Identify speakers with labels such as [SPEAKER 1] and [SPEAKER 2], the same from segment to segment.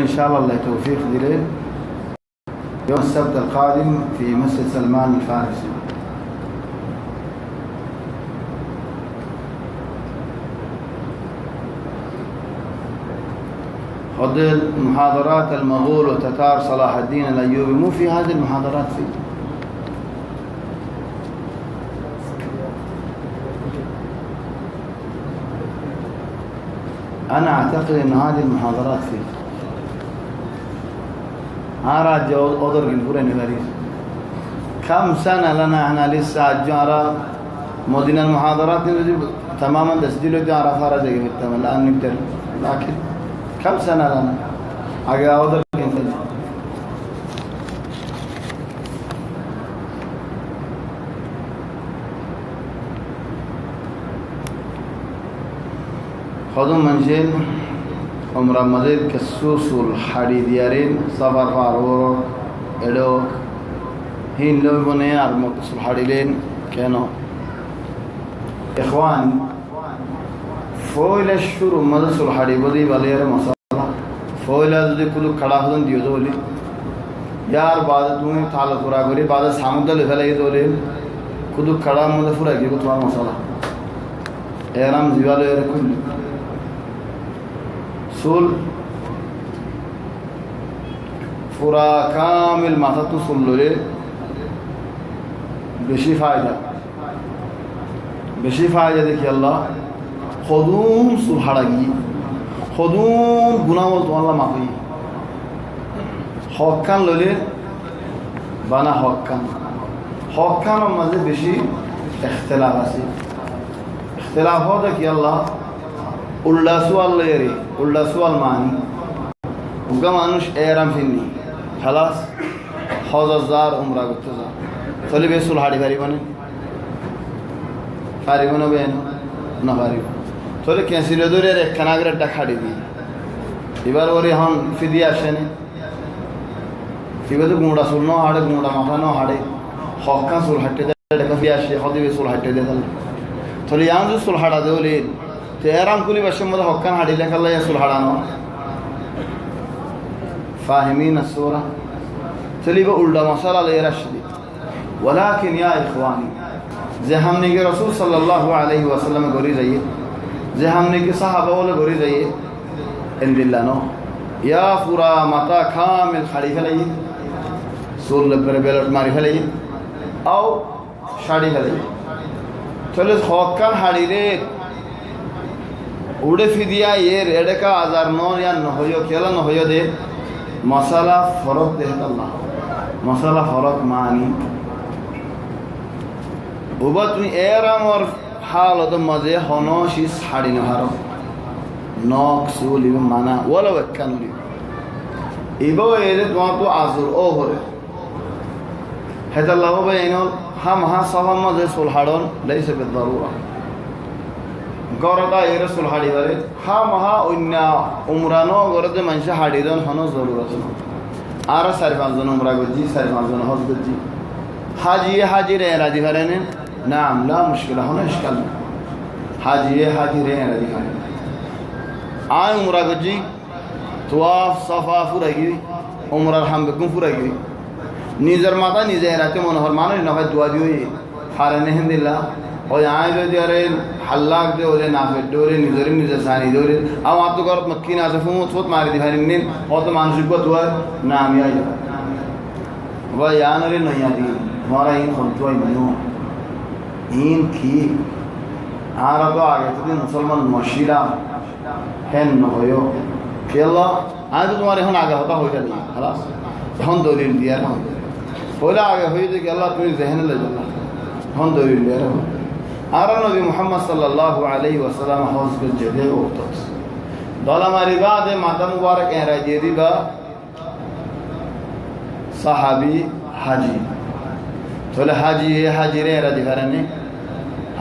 [SPEAKER 1] إن شاء الله توفيق دليل يوم السبت القادم في مسجد سلمان الفارسي. خذ محاضرات المغول وتتار صلاح الدين الأيوبي، مو في هذه المحاضرات فيه. أنا أعتقد أن هذه المحاضرات فيه. أرى أدر الفرن غريب. كم سنة لنا احنا لسه جارا مدينة المحاضرات تماما تسجيل جارا خارج بالتمام الآن نقدر، لكن كم سنة لنا أجا أدر الفرن. خدم منزل عمر مزيد كسوس الحديديارين سفر فارور إدوك هين لو بني أرمك الحديدين كانوا إخواني فويل الشروع مدرس الحديد بدي بالير مسألة فويل هذا كله كلاهون ديودولي यार बाद तुम्हें थाल पूरा करी बाद सामुद्र लेवल ये दोले कुछ कड़ा मुझे पूरा किया कुछ वाला मसाला एराम जीवाले रखूँ सुल पूरा कामिल माथा तो सुल लोले बेशी फायदा देखिए अल्लाह खुदूम सुलहाड़गी खुदूम गुनाहों तो अल्लाह माफ़ी हक्कान लोले बाना हक्कान और मज़े बेशी इख्तिलाफ आसी इख्तिलाफ होता कि अल्लाह उल्ला सुवाल ले रही उल्ला सुवाल मानी उनका मानुष एराम फिन्नी खलास हज़ार उम्रा गुत्ते जा थोड़ी बेसुल हाड़ी फारी बने बेनो ना फारी थोड़ी कैंसी ले दो रे कनागरे डखाड़ी दी इबार वरी हम फिदिया शने इबार तो गुंडा सुलनो हाड़े गुंडा माथा नो हाड़े हक्का सुल हट्टे दे डखिया शे खदी बेसुल हट्टे दे थोड़ी यहाँ जो सुल हाड़ा दे बोले तेराम कुली बच्चे मुझे हक्का हाड़ी लेकर ले सुल हाड़ा नो फाहिमीन अस्सूरा चली वो उल्टा मसाला ले रश्दी वलाकिन या इख्वानी जे हमने के रसूल सल्लल्लाहु अलैहि वसल्लम गोरी जाइए जे हमने के सहाबा वाले गोरी जाइए इन दिल्ला नो या पूरा माता खामिल खड़ी फैलाइए सूर लबर बेलट मारी फैलाइए आओ शाड़ी फैलाइए चलो हक्का हाड़ी रे उड़े फिदिया ये रेड का आजार नो या न होयो केला न होयो दे मसाला फरक दे अल्लाह मसाला फरक मानी उबत में एराम और हाल तो मजे होनो शीस हाड़ी न हारो नॉक सूली में माना वाला वक्कन ली इबो ये तो आप तो आज़ुर ओ हो रहे है तो अल्लाह वो इन्हों हम हाँ सवाम मजे सुलहाड़ों ले से बेदरूरा गौरता ये सुलहाड़ी वाले हम हाँ उन्ना उम्रानो गौरते मंशा हाड़ी दोन हनो ज़रूरत है आरा सारे पांचों उम्रा गुज्जी सारे पांचों हौस गुज्जी हाजी रे राजी करे ने नाम ला मुश्किल होना इश्कल हाजी रे राजी करे आय उम्रा गुज्जी तवाफ सफा फुरागी उम्रा हम बेकुम फुरागी निजर माता निजे राते मनोहर मानो नफा दुआ दियो ये फारे नहीं दिला और यहाँ जो जरे हल्ला दे ओले नाफे डोरे निजे सानी डोरे अब आप तो कर मक्की ना से फूम सोच मारी दिखाई नहीं और तो मानसिक बात हुआ नाम या वह यहाँ नरे नहीं आती हमारा इन खुलतुआ इन्हों इन की आरा तो आगे तो मुसलमान मशीला है न होयो कि अल्लाह आज तो तुम्हारे हम आगे होता हो जाती है खलास हम दलील दिया ना बोला आगे हो जाए कि अल्लाह तुम्हें जहन ले जाता हम दलील दिया ना आरा नबी मोहम्मद सल्लल्लाहु अलैहि वसल्लम हौस के जगह होता दौला हमारी बात है माता मुबारक कह रहा है जेदी बा सहाबी हाजी थोड़े हाजी रे राजी करने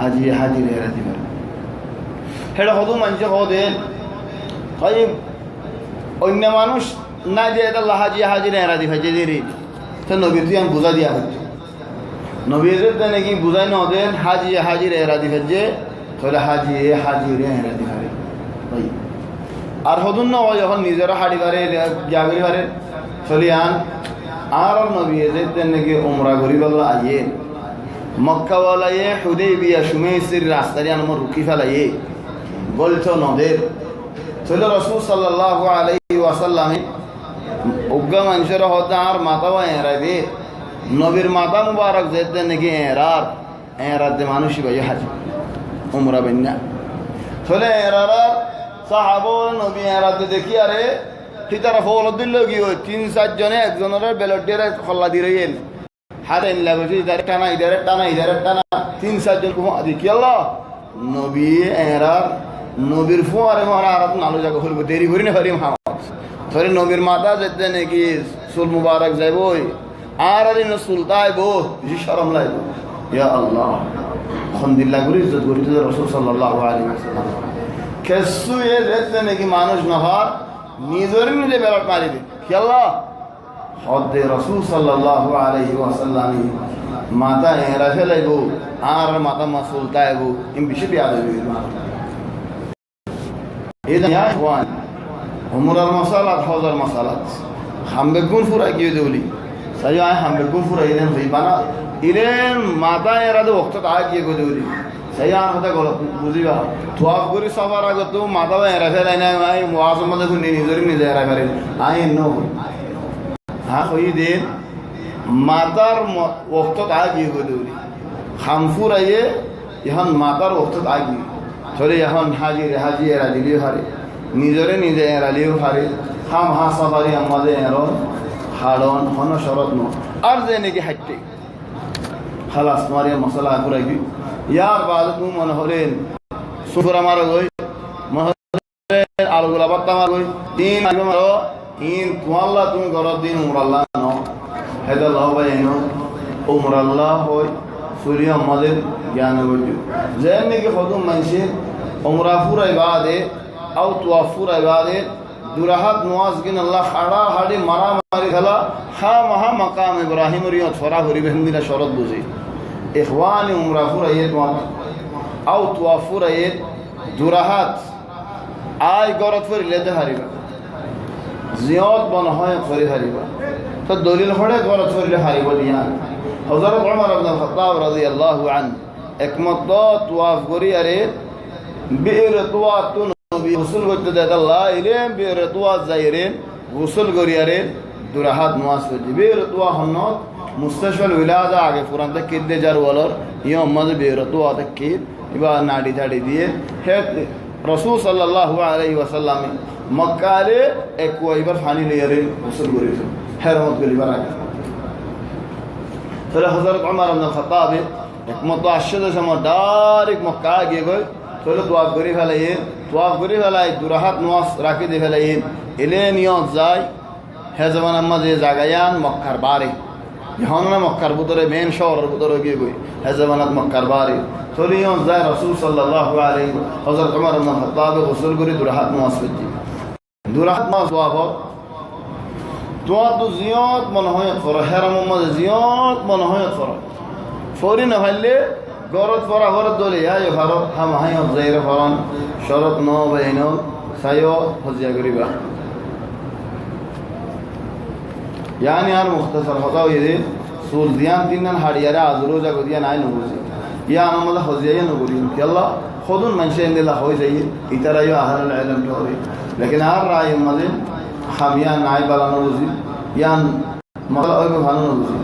[SPEAKER 1] हाजी रे राजी करने हेड होदू मंचे हो दे भाई अन्य मानुष ना जे अल्लाह हाजी रे राजी भाई जे रे तो नबी तो हम बुझा दिया है नबी ने की बुझाई न दे हाजी रे राजी भजे थोड़े हाजी रे राजी करे भाई আর হদুন না যখন নিজেরও হাড়ি পারে জাগরি পারে চলিয়ান আর নবী যেতেন নাকি উমরা গরিবাল্লা আইয়ে মক্কা বলাইয়ে হুদাইবিয়া সুমাইসির রাস্তায় আমার রুকি ফেলাইয়ে বলছো নদের চলে রাসূল সাল্লাল্লাহু আলাইহি ওয়াসাল্লাম উগ্গা মানুষের হতে আর মাথা এরাইবে নবীর মাথা মুবারক যেতেন নাকি এরাতে মানুষই ভাই হাজি উমরা বেন্যা চলে এরার সাহাবো নবী এরাতে দেখি আরে তারা ফল দিল কি ওই 3-4 জনে একজনের বেলটের খল্লা দিয়ে রইল হাতে লাগছে ইদারে টানা ইদারে টানা ইদারে টানা 3-4 জন দেখি আল্লাহ নবী এরার নবীর ফুয়ারে মারা আর নালো জায়গা হইব দেরি করি না হরিম হামাদ ধরে নবীর মাথা যেতে নাকি চুল মুবারক যাইব আর আরে সুলতাই বো বেশি শরম লাইব ইয়া আল্লাহ আলহামদুলিল্লাহ করি ইজ্জত করি তো রাসূল সাল্লাল্লাহু আলাইহি ওয়াসাল্লাম কেসু এ যেতে নাকি মানুষ নহর নিজের নিজে বেলট মারি দে কি আল্লাহ হদে রাসূল সাল্লাল্লাহু আলাইহি ওয়াসাল্লাম মাথা এরা ফেলাইব আর মাথা মাসুলতাইব ইম বেশি বিয়াদবি إذا يا إخوان عمر المصالات حوض المصالات هم بيكون فرق يدولي سيا هم بيكون فرق إذن في بنا إذن ما تايراد وقت تعاج يقولي سيا هذا غلط بوزيبا تواب غوري سفر أقول ما تبغى يرفع لنا أي موازنة ما تكون نيزوري نيزارا كارين أي نو ها خوي دين ما تار وقت تعاج يقولي هم فرق يهان ما تار وقت تعاج ধরে এখন হাজি এরা দিলেও হারে নিজরে নিজে এরালিও হারে হাম সাফারি আমাদের এরন হাড়ন হন শরৎ ন আর যে নাকি হাইটে খালাস মারিয়া মশলা পুরাইবি ইয়ার বাদ তুমি মনে হলেন সুপুর আমার গই মনে হলেন আলুগুলা বাত্তা মার গই দিন আগে মারো ইন তুয়াল্লাহ তুমি গরব দিন উমরাল্লাহ ন হেদা লহ ভাই এনো উমরাল্লাহ হয় সূর্য আমাদের জ্ঞান বলি যেন নাকি হদুম মানুষের উমরা ফুরাই বাদে আও তুয়াফ ফুরাই বাদে দুরাহাত নওয়াজ গিন আল্লাহ হাড়া হাড়ি মারামারি খেলা হা মাহা মাকাম ইব্রাহিম রিয়ত ফরা হরি বেহন্দিনা শরৎ বুঝি ইখওয়ানি উমরা ফুরাইয়ে আও তুয়াফ ফুরাইয়ে দুরাহাত আই গরত ফুরিলে দে হারিবা জিয়ত বন হয় ফরি হারিবা তো দলিল হড়ে গরত ফুরিলে হারিবা দিয়া হযরত ওমর ইবনে খাত্তাব রাদিয়াল্লাহু আনহু একমত তুয়াফ করি আরে বীর তুয়াতুন নবী গোসল করতে দেয় আল্লাহ ইলেম বীর তুয়া যাইরে গোসল করি আরে দুরাহাত নওয়াজ পড়ি বীর তুয়া হন্নত মুস্তাশফাল উলাদা আগে পুরান তে কিদে জার ওয়ালর ইয়া উম্মাদ বীর তুয়া তে কিদ ইবা নাড়ি ধাড়ি দিয়ে হে রাসূল সাল্লাল্লাহু আলাইহি ওয়াসাল্লাম মক্কারে এক ওইবার পানি লইরে গোসল করিছে হেরমত গলিবার আগে তাহলে হযরত ওমর ইবনে খাত্তাব একমত আশহাদু সময় ডাইরেক্ট মক্কা গিয়ে গই তাহলে তোয়াফ করি ফেলাই দুরাহাত নওয়াজ রাখি দিয়ে ফেলাই এলে নিয়ত যায় হে জমান আম্মা যে জাগায়ান মক্কার বারে যখন না মক্কার ভিতরে মেন শহরের ভিতরে গিয়ে গই হে জমানাত মক্কার বারে তাহলে নিয়ত যায় রাসূল সাল্লাল্লাহু আলাইহি হযরত ওমর ইবনে খাত্তাব গোসল করে দুরাহাত নওয়াজ পড়ি দুরাহাত নওয়াজ তোয়া তো জিয়ত মনে হয় ফর হেরাম মধ্যে জিয়ত মনে হয় ফর ফরি না হইলে গরত ফরা গরত দলে আয় ফার হাম হাই জাইর ফরান শরত ন বাইন সায়ো হজিয়া করিবা यानी यार मुख्तसर होता हो ये सूल दियान तीनन हाड़ियारा आजरो जागो दिया नाय नबुजी या मतलब हजिया नबुली कि अल्लाह खुदुन मनशे इंदिला हो जाइए इतरा यो अहल इल्म के होई लेकिन आर राय मदे हमिया नाय बाला नबुजी या मतलब ओय भानो नबुजी